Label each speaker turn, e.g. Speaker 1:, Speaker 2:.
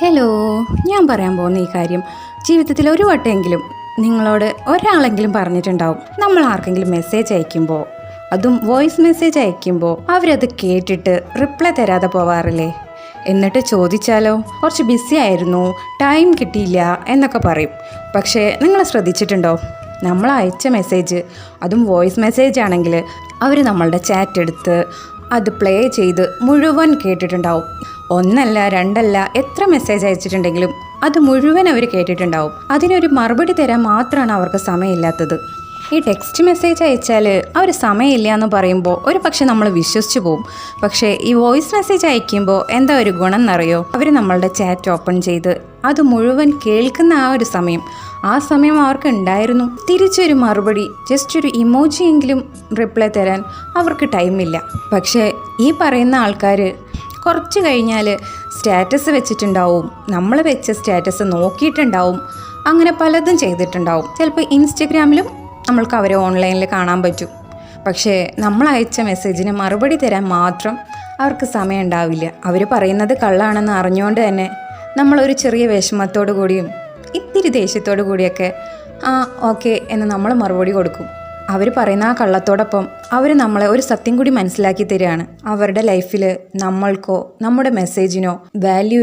Speaker 1: Hello, ഞാൻ പറയാൻ പോകുന്ന ഈ കാര്യം ജീവിതത്തിൽ ഒരു വട്ടമെങ്കിലും നിങ്ങളോട് ഒരാളെങ്കിലും പറഞ്ഞിട്ടുണ്ടാവും. നമ്മൾ ആർക്കെങ്കിലും മെസ്സേജ് അയക്കുമ്പോൾ, അതും വോയിസ് മെസ്സേജ് അയക്കുമ്പോൾ അവരത് കേട്ടിട്ട് റിപ്ലൈ തരാതെ പോവാറില്ലേ? എന്നിട്ട് ചോദിച്ചാലോ, കുറച്ച് ബിസി ആയിരുന്നു, ടൈം കിട്ടിയില്ല എന്നൊക്കെ പറയും. പക്ഷേ നിങ്ങൾ ശ്രദ്ധിച്ചിട്ടുണ്ടോ, നമ്മൾ അയച്ച മെസ്സേജ്, അതും വോയിസ് മെസ്സേജ് ആണെങ്കിൽ അവർ നമ്മളുടെ ചാറ്റ് എടുത്ത് അത് പ്ലേ ചെയ്ത് മുഴുവൻ കേട്ടിട്ടുണ്ടാവും. ഒന്നല്ല രണ്ടല്ല, എത്ര മെസ്സേജ് അയച്ചിട്ടുണ്ടെങ്കിലും അത് മുഴുവൻ അവർ കേട്ടിട്ടുണ്ടാവും. അതിനൊരു മറുപടി തരാൻ മാത്രമാണ് അവർക്ക് സമയമില്ലാത്തത്. ഈ ടെക്സ്റ്റ് മെസ്സേജ് അയച്ചാൽ അവർ സമയമില്ല എന്ന് പറയുമ്പോൾ ഒരു പക്ഷെ നമ്മൾ വിശ്വസിച്ച് പോവും. പക്ഷേ ഈ വോയിസ് മെസ്സേജ് അയക്കുമ്പോൾ എന്താ ഒരു ഗുണം എന്നറിയോ? അവർ നമ്മളുടെ ചാറ്റ് ഓപ്പൺ ചെയ്ത് അത് മുഴുവൻ കേൾക്കുന്ന ആ സമയം അവർക്ക് ഉണ്ടായിരുന്നു. തിരിച്ചൊരു മറുപടി, ജസ്റ്റ് ഒരു ഇമോജിയെങ്കിലും റിപ്ലൈ തരാൻ അവർക്ക് ടൈമില്ല. പക്ഷേ ഈ പറയുന്ന ആൾക്കാർ കുറച്ച് കഴിഞ്ഞാൽ സ്റ്റാറ്റസ് വെച്ചിട്ടുണ്ടാവും, നമ്മൾ വെച്ച സ്റ്റാറ്റസ് നോക്കിയിട്ടുണ്ടാവും, അങ്ങനെ പലതും ചെയ്തിട്ടുണ്ടാവും. ചിലപ്പോൾ ഇൻസ്റ്റഗ്രാമിലും നമ്മൾക്ക് അവരെ ഓൺലൈനിൽ കാണാൻ പറ്റും. പക്ഷേ നമ്മൾ അയച്ച മെസ്സേജിന് മറുപടി തരാൻ മാത്രം അവർക്ക് സമയം ഉണ്ടാവില്ല. അവർ പറയുന്നത് കള്ളാണെന്ന് അറിഞ്ഞുകൊണ്ട് തന്നെ നമ്മളൊരു ചെറിയ വിഷമത്തോടു കൂടിയും ഇത്തിരി ദേഷ്യത്തോടു കൂടിയൊക്കെ ഓക്കെ എന്ന് നമ്മൾ മറുപടി കൊടുക്കും. അവർ പറയുന്ന ആ കള്ളത്തോടൊപ്പം അവർ നമ്മളെ ഒരു സത്യം കൂടി മനസ്സിലാക്കി തരികയാണ്. അവരുടെ ലൈഫിൽ നമ്മൾക്കോ നമ്മുടെ മെസ്സേജിനോ വാല്യൂ